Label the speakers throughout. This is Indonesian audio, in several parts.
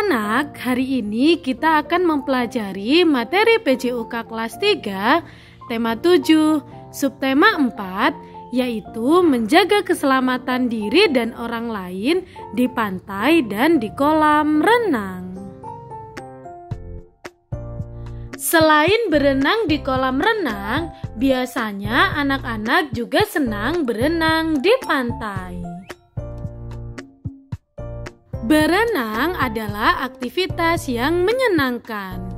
Speaker 1: Anak-anak, hari ini kita akan mempelajari materi PJOK kelas 3, tema 7, subtema 4, yaitu menjaga keselamatan diri dan orang lain di pantai dan di kolam renang. Selain berenang di kolam renang, biasanya anak-anak juga senang berenang di pantai. Berenang adalah aktivitas yang menyenangkan.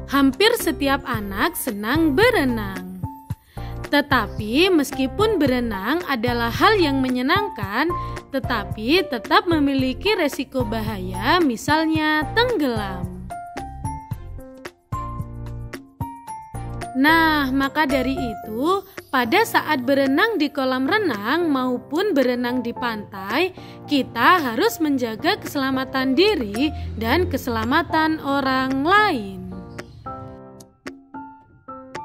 Speaker 1: Hampir setiap anak senang berenang. Tetapi meskipun berenang adalah hal yang menyenangkan, tetapi tetap memiliki resiko bahaya, misalnya tenggelam. Nah, maka dari itu, pada saat berenang di kolam renang maupun berenang di pantai, kita harus menjaga keselamatan diri dan keselamatan orang lain.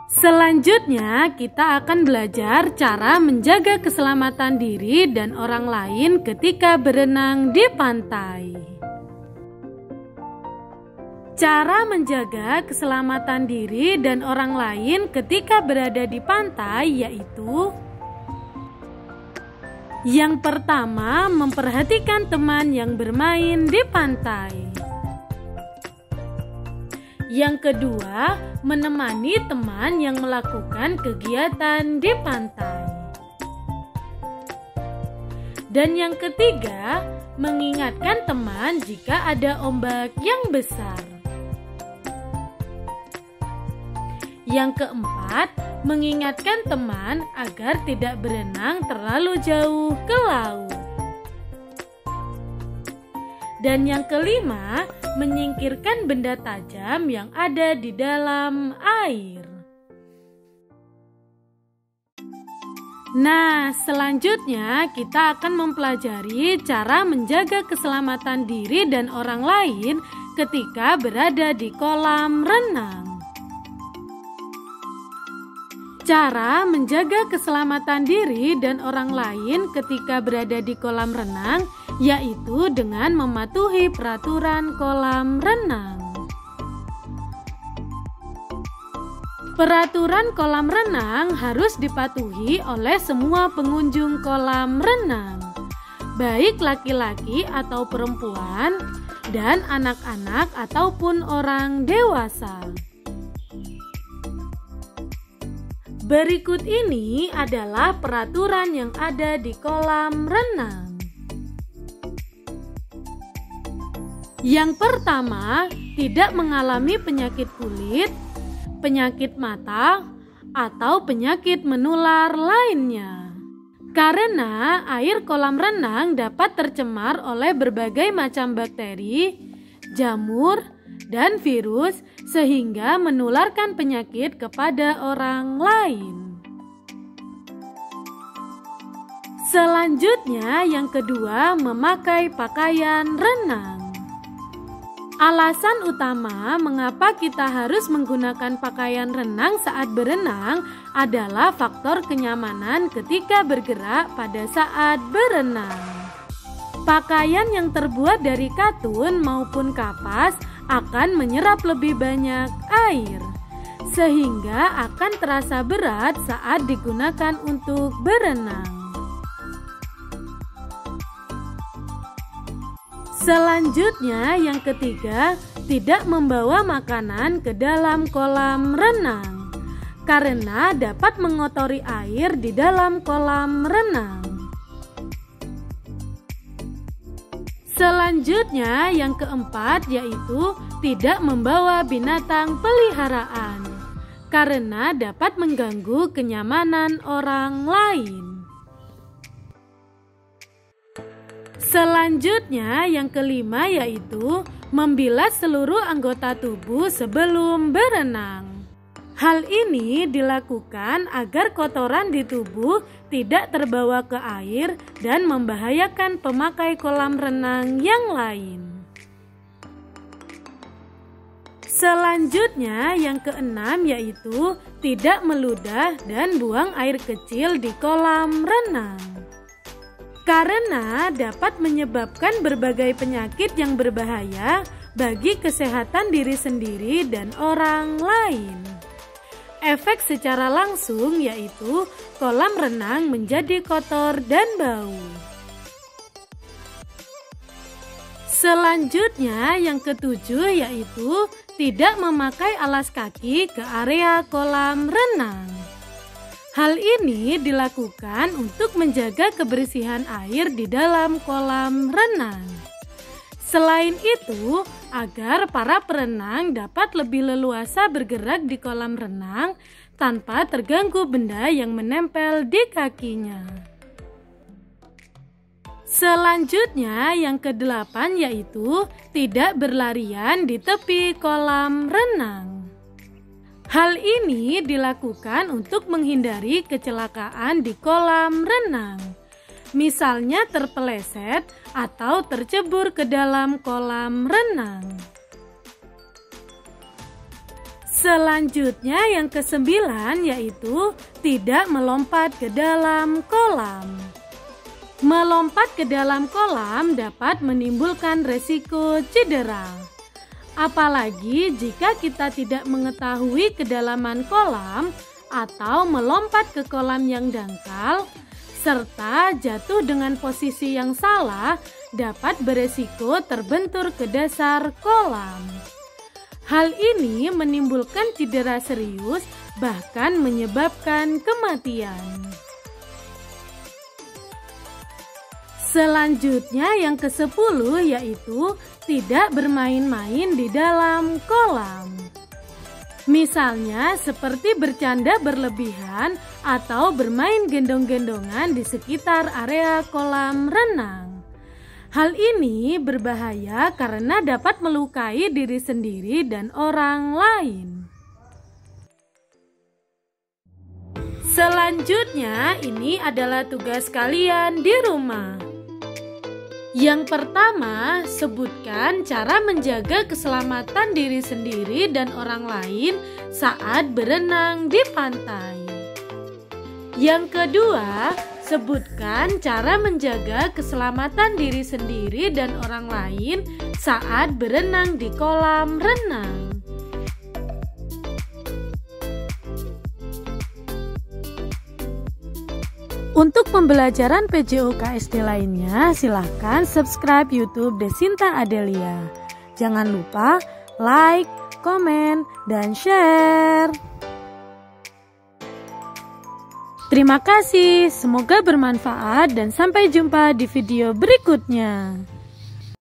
Speaker 1: Selanjutnya, kita akan belajar cara menjaga keselamatan diri dan orang lain ketika berenang di pantai. Cara menjaga keselamatan diri dan orang lain ketika berada di pantai yaitu: yang pertama, memperhatikan teman yang bermain di pantai. Yang kedua, menemani teman yang melakukan kegiatan di pantai. Dan yang ketiga, mengingatkan teman jika ada ombak yang besar. Yang keempat, mengingatkan teman agar tidak berenang terlalu jauh ke laut. Dan yang kelima, menyingkirkan benda tajam yang ada di dalam air. Nah, selanjutnya kita akan mempelajari cara menjaga keselamatan diri dan orang lain ketika berada di kolam renang. Cara menjaga keselamatan diri dan orang lain ketika berada di kolam renang yaitu dengan mematuhi peraturan kolam renang. Peraturan kolam renang harus dipatuhi oleh semua pengunjung kolam renang, baik laki-laki atau perempuan, dan anak-anak ataupun orang dewasa. Berikut ini adalah peraturan yang ada di kolam renang. Yang pertama, tidak mengalami penyakit kulit, penyakit mata, atau penyakit menular lainnya. Karena air kolam renang dapat tercemar oleh berbagai macam bakteri, jamur, dan virus sehingga menularkan penyakit kepada orang lain. Selanjutnya, yang kedua, memakai pakaian renang. Alasan utama mengapa kita harus menggunakan pakaian renang saat berenang adalah faktor kenyamanan ketika bergerak pada saat berenang. Pakaian yang terbuat dari katun maupun kapas akan menyerap lebih banyak air, sehingga akan terasa berat saat digunakan untuk berenang. Selanjutnya, yang ketiga, tidak membawa makanan ke dalam kolam renang, karena dapat mengotori air di dalam kolam renang. Selanjutnya, yang keempat yaitu tidak membawa binatang peliharaan karena dapat mengganggu kenyamanan orang lain. Selanjutnya, yang kelima yaitu membilas seluruh anggota tubuh sebelum berenang. Hal ini dilakukan agar kotoran di tubuh tidak terbawa ke air dan membahayakan pemakai kolam renang yang lain. Selanjutnya, yang keenam yaitu tidak meludah dan buang air kecil di kolam renang. karena dapat menyebabkan berbagai penyakit yang berbahaya, bagi kesehatan diri sendiri dan orang lain. Efek secara langsung yaitu kolam renang menjadi kotor dan bau. Selanjutnya yang ketujuh yaitu tidak memakai alas kaki ke area kolam renang. Hal ini dilakukan untuk menjaga kebersihan air di dalam kolam renang. Selain itu, agar para perenang dapat lebih leluasa bergerak di kolam renang tanpa terganggu benda yang menempel di kakinya. Selanjutnya yang kedelapan yaitu tidak berlarian di tepi kolam renang. Hal ini dilakukan untuk menghindari kecelakaan di kolam renang. Misalnya terpeleset atau tercebur ke dalam kolam renang. Selanjutnya yang kesembilan yaitu tidak melompat ke dalam kolam. Melompat ke dalam kolam dapat menimbulkan resiko cedera. Apalagi jika kita tidak mengetahui kedalaman kolam atau melompat ke kolam yang dangkal, serta jatuh dengan posisi yang salah dapat beresiko terbentur ke dasar kolam. Hal ini menimbulkan cedera serius, bahkan menyebabkan kematian. Selanjutnya yang ke-10 yaitu tidak bermain-main di dalam kolam. Misalnya seperti bercanda berlebihan atau bermain gendong-gendongan di sekitar area kolam renang. Hal ini berbahaya karena dapat melukai diri sendiri dan orang lain. Selanjutnya ini adalah tugas kalian di rumah. Yang pertama, sebutkan cara menjaga keselamatan diri sendiri dan orang lain saat berenang di pantai. Yang kedua, sebutkan cara menjaga keselamatan diri sendiri dan orang lain saat berenang di kolam renang. Untuk pembelajaran PJOK SD lainnya, silahkan subscribe YouTube Desinta Adelia. Jangan lupa like, komen, dan share. Terima kasih, semoga bermanfaat dan sampai jumpa di video berikutnya.